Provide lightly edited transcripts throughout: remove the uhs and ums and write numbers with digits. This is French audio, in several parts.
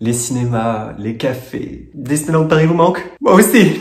les cinémas, les cafés. Disneyland Paris vous manque? Moi aussi!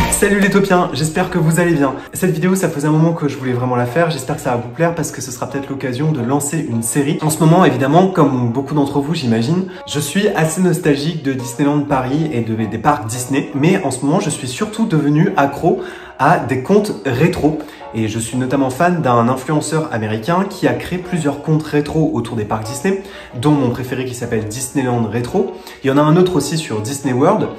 Salut les topiens, j'espère que vous allez bien. Cette vidéo, ça faisait un moment que je voulais vraiment la faire, j'espère que ça va vous plaire parce que ce sera peut-être l'occasion de lancer une série. En ce moment, évidemment, comme beaucoup d'entre vous, j'imagine, je suis assez nostalgique de Disneyland Paris et des parcs Disney, mais en ce moment, je suis surtout devenu accro à des comptes rétro. Et je suis notamment fan d'un influenceur américain qui a créé plusieurs comptes rétro autour des parcs Disney, dont mon préféré qui s'appelle Disneyland Retro. Il y en a un autre aussi sur Disney World.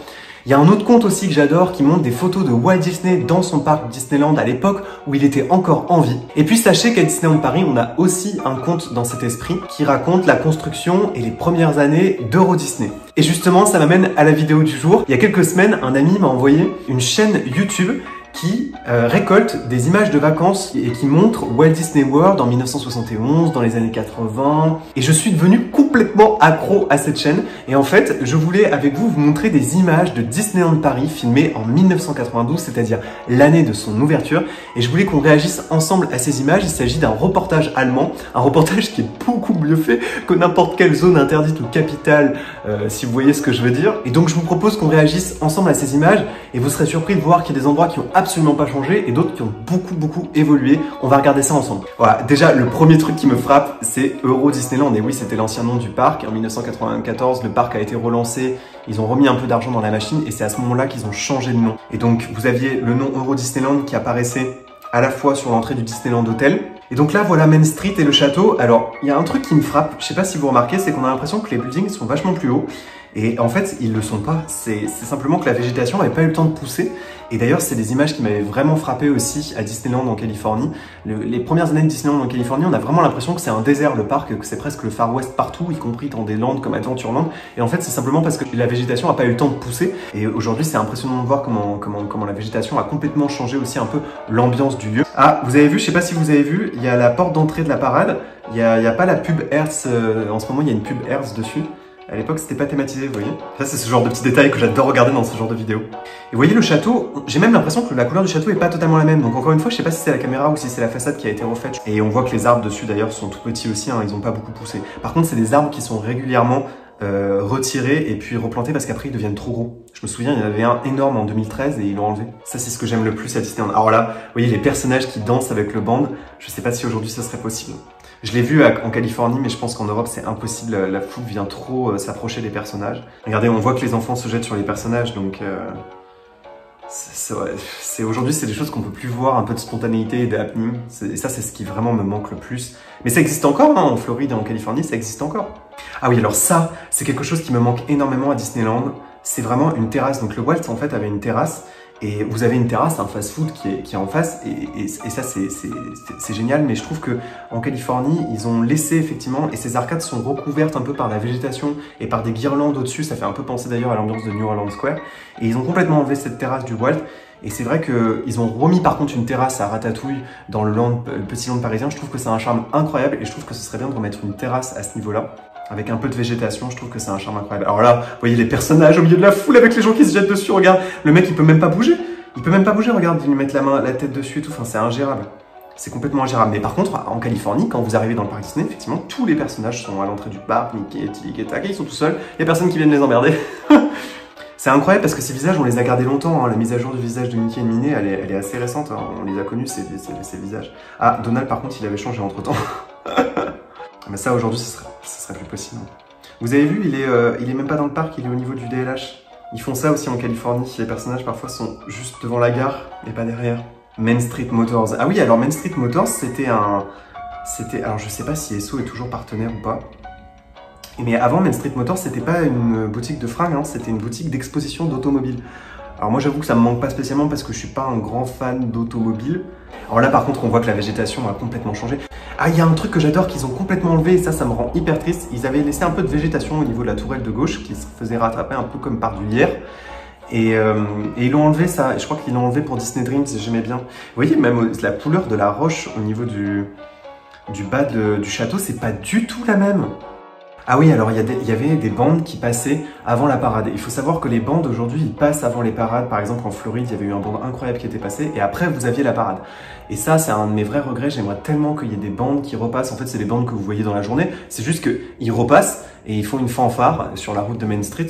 Il y a un autre compte aussi que j'adore qui montre des photos de Walt Disney dans son parc Disneyland à l'époque où il était encore en vie. Et puis sachez qu'à Disneyland Paris, on a aussi un compte dans cet esprit qui raconte la construction et les premières années d'Euro Disney. Et justement, ça m'amène à la vidéo du jour. Il y a quelques semaines, un ami m'a envoyé une chaîne YouTube qui récolte des images de vacances et qui montre Walt Disney World en 1971, dans les années 80. Et je suis devenu complètement accro à cette chaîne. Et en fait, je voulais avec vous montrer des images de Disneyland Paris filmées en 1992, c'est-à-dire l'année de son ouverture. Et je voulais qu'on réagisse ensemble à ces images. Il s'agit d'un reportage allemand, un reportage qui est beaucoup mieux fait que n'importe quelle zone interdite ou capitale, si vous voyez ce que je veux dire. Et donc je vous propose qu'on réagisse ensemble à ces images et vous serez surpris de voir qu'il y a des endroits qui ont absolument pas changé et d'autres qui ont beaucoup évolué. On va regarder ça ensemble. Voilà, déjà le premier truc qui me frappe, c'est Euro Disneyland. Et oui, c'était l'ancien nom du parc. En 1994, le parc a été relancé. Ils ont remis un peu d'argent dans la machine et c'est à ce moment-là qu'ils ont changé de nom. Et donc vous aviez le nom Euro Disneyland qui apparaissait à la fois sur l'entrée du Disneyland Hotel. Et donc là, voilà Main Street et le château. Alors, il y a un truc qui me frappe, je sais pas si vous remarquez, c'est qu'on a l'impression que les buildings sont vachement plus hauts. Et en fait, ils le sont pas. C'est simplement que la végétation n'avait pas eu le temps de pousser. Et d'ailleurs, c'est des images qui m'avaient vraiment frappé aussi à Disneyland en Californie. Les premières années de Disneyland en Californie, on a vraiment l'impression que c'est un désert, le parc, que c'est presque le Far West partout, y compris dans des landes comme Adventureland. Et en fait, c'est simplement parce que la végétation n'a pas eu le temps de pousser. Et aujourd'hui, c'est impressionnant de voir comment la végétation a complètement changé aussi un peu l'ambiance du lieu. Ah, vous avez vu, je sais pas si vous avez vu, il y a la porte d'entrée de la parade. Il y a pas la pub Hertz, en ce moment, il y a une pub Hertz dessus. À l'époque, c'était pas thématisé, vous voyez. Ça, c'est ce genre de petits détails que j'adore regarder dans ce genre de vidéos. Et vous voyez, le château, j'ai même l'impression que la couleur du château est pas totalement la même. Donc encore une fois, je sais pas si c'est la caméra ou si c'est la façade qui a été refaite. Et on voit que les arbres dessus, d'ailleurs, sont tout petits aussi, hein, ils ont pas beaucoup poussé. Par contre, c'est des arbres qui sont régulièrement retirés et puis replantés parce qu'après, ils deviennent trop gros. Je me souviens, il y en avait un énorme en 2013 et ils l'ont enlevé. Ça, c'est ce que j'aime le plus à Disneyland. Alors là, vous voyez, les personnages qui dansent avec le band, je sais pas si aujourd'hui, ça serait possible. Je l'ai vu en Californie, mais je pense qu'en Europe, c'est impossible. La foule vient trop s'approcher des personnages. Regardez, on voit que les enfants se jettent sur les personnages, donc... aujourd'hui, c'est des choses qu'on peut plus voir, un peu de spontanéité et de happening. Et ça, c'est ce qui vraiment me manque le plus. Mais ça existe encore, hein, en Floride et en Californie, ça existe encore. Ah oui, alors ça, c'est quelque chose qui me manque énormément à Disneyland. C'est vraiment une terrasse. Donc le Walt, en fait, avait une terrasse. Et vous avez une terrasse, un fast-food qui est en face, et ça c'est génial, mais je trouve que en Californie, ils ont laissé effectivement, et ces arcades sont recouvertes un peu par la végétation et par des guirlandes au-dessus, ça fait un peu penser d'ailleurs à l'ambiance de New Orleans Square, et ils ont complètement enlevé cette terrasse du Walt, et c'est vrai qu'ils ont remis par contre une terrasse à Ratatouille dans le petit land parisien. Je trouve que c'est un charme incroyable, et je trouve que ce serait bien de remettre une terrasse à ce niveau-là. Avec un peu de végétation, je trouve que c'est un charme incroyable. Alors là, vous voyez les personnages au milieu de la foule avec les gens qui se jettent dessus, regarde, le mec il peut même pas bouger. Il peut même pas bouger, regarde, ils lui mettent la tête dessus et tout, enfin c'est ingérable. C'est complètement ingérable. Mais par contre, en Californie, quand vous arrivez dans le parc Disney, effectivement, tous les personnages sont à l'entrée du parc, Mickey, Tig et Tack, ils sont tout seuls, il y a personne qui vient les emmerder. C'est incroyable parce que ces visages, on les a gardés longtemps, hein. La mise à jour du visage de Mickey et de Minnie, elle est assez récente, hein. On les a connus, ces visages. Ah, Donald par contre, il avait changé entre-temps. Mais ça, aujourd'hui, ce serait plus possible. Vous avez vu, il est même pas dans le parc, il est au niveau du DLH. Ils font ça aussi en Californie, les personnages parfois sont juste devant la gare, mais pas derrière. Main Street Motors. Ah oui, alors Main Street Motors, alors je sais pas si Esso est toujours partenaire ou pas. Mais avant, Main Street Motors, c'était pas une boutique de fringues, hein, c'était une boutique d'exposition d'automobiles. Alors moi j'avoue que ça me manque pas spécialement parce que je suis pas un grand fan d'automobile. Alors là par contre on voit que la végétation a complètement changé. Ah, il y a un truc que j'adore qu'ils ont complètement enlevé et ça me rend hyper triste. Ils avaient laissé un peu de végétation au niveau de la tourelle de gauche qui se faisait rattraper un peu comme par du lierre. Et ils l'ont enlevé ça, et je crois qu'ils l'ont enlevé pour Disney Dreams, j'aimais bien. Vous voyez même la couleur de la roche au niveau du bas du château, c'est pas du tout la même. Ah oui, alors il y avait des bandes qui passaient avant la parade. Il faut savoir que les bandes aujourd'hui, ils passent avant les parades. Par exemple, en Floride, il y avait eu un bande incroyable qui était passé et après, vous aviez la parade. Et ça, c'est un de mes vrais regrets. J'aimerais tellement qu'il y ait des bandes qui repassent. En fait, c'est les bandes que vous voyez dans la journée. C'est juste qu'ils repassent et ils font une fanfare sur la route de Main Street.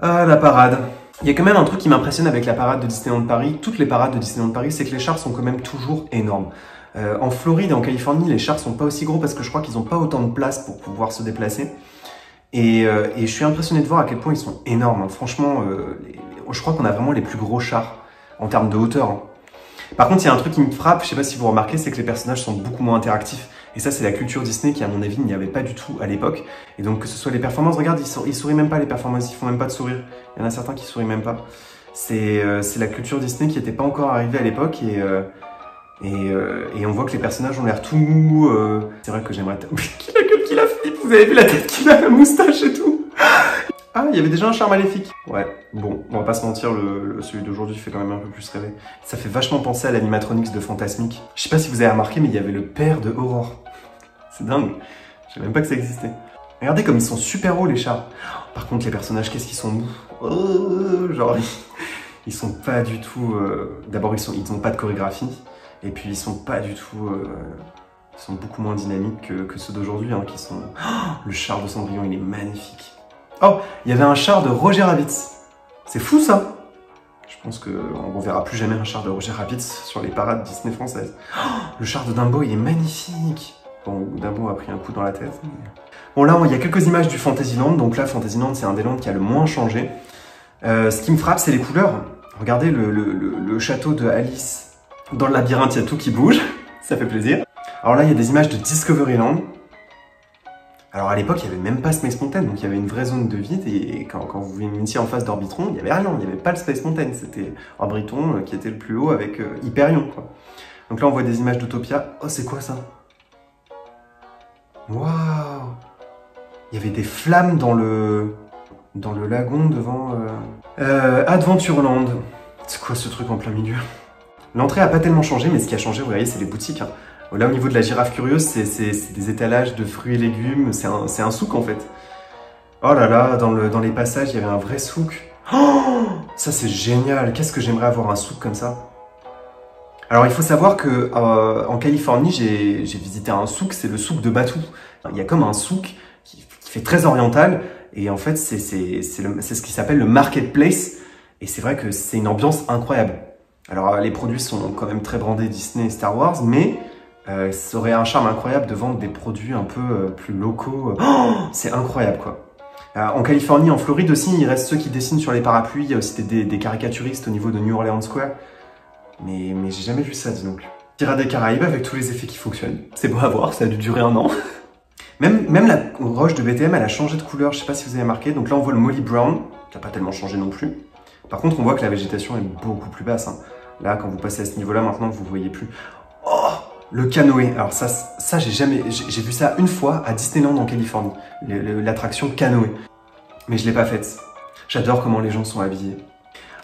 Ah, la parade. Il y a quand même un truc qui m'impressionne avec la parade de Disneyland Paris, toutes les parades de Disneyland Paris, c'est que les chars sont quand même toujours énormes. En Floride et en Californie, les chars sont pas aussi gros parce que je crois qu'ils n'ont pas autant de place pour pouvoir se déplacer. Et je suis impressionné de voir à quel point ils sont énormes. Hein. Franchement, je crois qu'on a vraiment les plus gros chars en termes de hauteur. Hein. Par contre, il y a un truc qui me frappe, je sais pas si vous remarquez, c'est que les personnages sont beaucoup moins interactifs. Et ça, c'est la culture Disney qui, à mon avis, n'y avait pas du tout à l'époque. Et donc, que ce soit les performances, regarde, ils sourient même pas les performances, ils font même pas de sourire. Il y en a certains qui sourient même pas. C'est la culture Disney qui n'était pas encore arrivée à l'époque et on voit que les personnages ont l'air tout mous. C'est vrai que j'aimerais... La gueule qu'il a, Philippe, vous avez vu la tête qu'il a, la moustache et tout. Ah, il y avait déjà un char maléfique. Ouais, bon, on va pas se mentir, celui d'aujourd'hui fait quand même un peu plus rêver. Ça fait vachement penser à l'animatronics de Fantasmic. Je sais pas si vous avez remarqué, mais il y avait le père de Aurore. C'est dingue. Je savais même pas que ça existait. Regardez comme ils sont super hauts, les chars. Par contre, les personnages, qu'est-ce qu'ils sont mous. Genre, ils sont pas du tout... D'abord, ils ont pas de chorégraphie. Et puis, ils sont pas du tout... Ils sont beaucoup moins dynamiques que ceux d'aujourd'hui, hein, qui sont... le char de Cendrillon, il est magnifique. Oh, il y avait un char de Roger Rabbit. C'est fou, ça. Je pense qu'on ne reverra plus jamais un char de Roger Rabbit sur les parades Disney françaises. Oh, le char de Dumbo, il est magnifique. Bon, Dumbo a pris un coup dans la tête. Mais... Bon, là, il y a quelques images du Fantasyland. Donc là, Fantasyland, c'est un des lands qui a le moins changé. Ce qui me frappe, c'est les couleurs. Regardez le château de Alice. Dans le labyrinthe, il y a tout qui bouge. Ça fait plaisir. Alors là, il y a des images de Discoveryland. Alors à l'époque, il n'y avait même pas Space Mountain, donc il y avait une vraie zone de vide, et quand vous veniez en face d'Orbitron, il n'y avait rien, il n'y avait pas le Space Mountain, c'était Orbitron qui était le plus haut avec Hyperion, quoi. Donc là, on voit des images d'Utopia. Oh, c'est quoi ça? Waouh! Il y avait des flammes dans le lagon devant... Adventureland. C'est quoi ce truc en plein milieu? L'entrée n'a pas tellement changé, mais ce qui a changé, vous voyez, c'est les boutiques, hein. Là, au niveau de la girafe curieuse, c'est des étalages de fruits et légumes. C'est un souk, en fait. Oh là là, dans les passages, il y avait un vrai souk. Oh, ça, c'est génial. Qu'est-ce que j'aimerais avoir un souk comme ça. Alors, il faut savoir que en Californie, j'ai visité un souk, c'est le souk de Batou. Il y a comme un souk qui fait très oriental. Et en fait, c'est ce qui s'appelle le marketplace. Et c'est vrai que c'est une ambiance incroyable. Alors, les produits sont quand même très brandés Disney et Star Wars, mais... ça aurait un charme incroyable de vendre des produits un peu plus locaux. Oh, c'est incroyable, quoi. En Californie, en Floride aussi, il reste ceux qui dessinent sur les parapluies. Il y a aussi des caricaturistes au niveau de New Orleans Square. Mais j'ai jamais vu ça, dis donc. Pirates des Caraïbes avec tous les effets qui fonctionnent. C'est beau à voir, ça a dû durer un an. Même la roche de BTM, elle a changé de couleur. Je sais pas si vous avez remarqué. Donc là, on voit le Molly Brown, qui n'a pas tellement changé non plus. Par contre, on voit que la végétation est beaucoup plus basse. Hein. Là, quand vous passez à ce niveau-là, maintenant, vous ne voyez plus. Oh! Le canoë, alors ça j'ai vu ça une fois à Disneyland en Californie, l'attraction canoë, mais je l'ai pas faite. J'adore comment les gens sont habillés.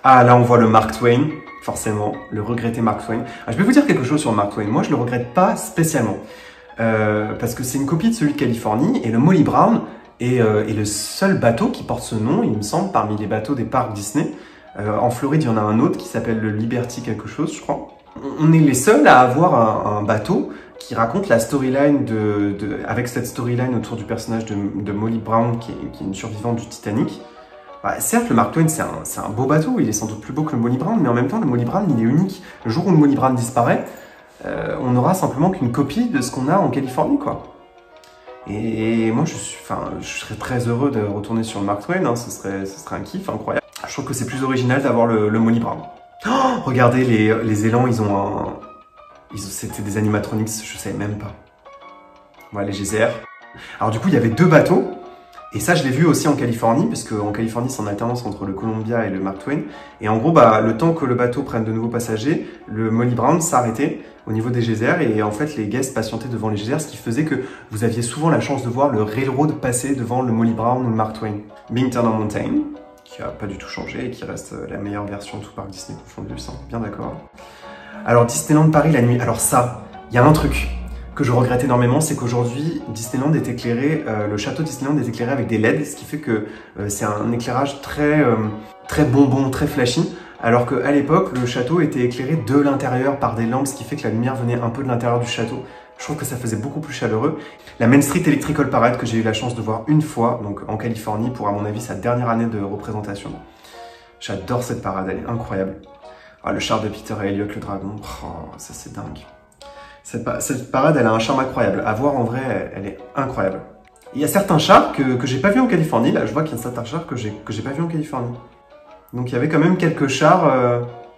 Ah, là on voit le Mark Twain, forcément, le regretté Mark Twain. Alors, je vais vous dire quelque chose sur le Mark Twain, moi je le regrette pas spécialement, parce que c'est une copie de celui de Californie, et le Molly Brown est le seul bateau qui porte ce nom, il me semble, parmi les bateaux des parcs Disney. En Floride, il y en a un autre qui s'appelle le Liberty quelque chose, je crois. On est les seuls à avoir un bateau qui raconte la storyline avec cette storyline autour du personnage de Molly Brown qui est une survivante du Titanic. Bah, certes, le Mark Twain, c'est un beau bateau, il est sans doute plus beau que le Molly Brown, mais en même temps, le Molly Brown, il est unique. Le jour où le Molly Brown disparaît, on n'aura simplement qu'une copie de ce qu'on a en Californie, quoi. Et moi, je serais très heureux de retourner sur le Mark Twain, hein, ce serait un kiff incroyable. Je trouve que c'est plus original d'avoir le Molly Brown. Oh, regardez les élans, c'était des animatronics, je savais même pas. Voilà, les geysers. Alors du coup, il y avait deux bateaux, et ça je l'ai vu aussi en Californie, puisque en Californie c'est en alternance entre le Columbia et le Mark Twain. Et en gros, bah, le temps que le bateau prenne de nouveaux passagers, le Molly Brown s'arrêtait au niveau des geysers, et en fait les guests patientaient devant les geysers, ce qui faisait que vous aviez souvent la chance de voir le railroad passer devant le Molly Brown ou le Mark Twain. Big Thunder Mountain, qui a pas du tout changé et qui reste la meilleure version tout parc Disney confondu, ça, bien d'accord. Alors Disneyland Paris la nuit, alors ça, il y a un truc. que je regrette énormément, c'est qu'aujourd'hui, Disneyland est éclairé, le château Disneyland est éclairé avec des LED, ce qui fait que c'est un éclairage très bonbon, très flashy, alors qu'à l'époque, le château était éclairé de l'intérieur par des lampes, ce qui fait que la lumière venait un peu de l'intérieur du château. Je trouve que ça faisait beaucoup plus chaleureux. La Main Street Electrical Parade que j'ai eu la chance de voir une fois, donc en Californie, pour à mon avis sa dernière année de représentation. J'adore cette parade, elle est incroyable. Ah, le char de Peter et Elliot le dragon, oh, ça c'est dingue. Cette parade, elle a un charme incroyable. À voir en vrai, elle est incroyable. Il y a certains chars que j'ai pas vu en Californie. Là, je vois qu'il y a certains chars que j'ai pas vu en Californie. Donc il y avait quand même quelques chars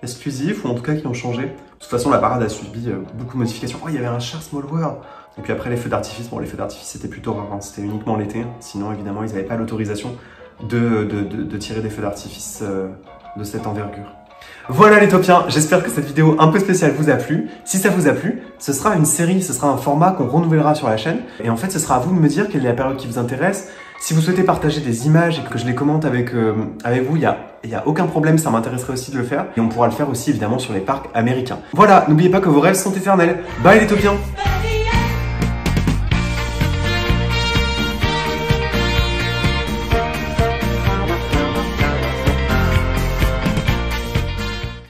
exclusifs, ou en tout cas qui ont changé. De toute façon, la parade a subi beaucoup de modifications. Oh, il y avait un char Small World. Et puis après, les feux d'artifice. Bon, les feux d'artifice, c'était plutôt rare. Hein. C'était uniquement l'été. Sinon, évidemment, ils n'avaient pas l'autorisation de tirer des feux d'artifice de cette envergure. Voilà les Topiens, j'espère que cette vidéo un peu spéciale vous a plu. Si ça vous a plu, ce sera une série, ce sera un format qu'on renouvellera sur la chaîne. Et en fait, ce sera à vous de me dire quelle est la période qui vous intéresse. Si vous souhaitez partager des images et que je les commente avec vous, il y a aucun problème, ça m'intéresserait aussi de le faire. Et on pourra le faire aussi évidemment sur les parcs américains. Voilà, n'oubliez pas que vos rêves sont éternels. Bye les Topiens!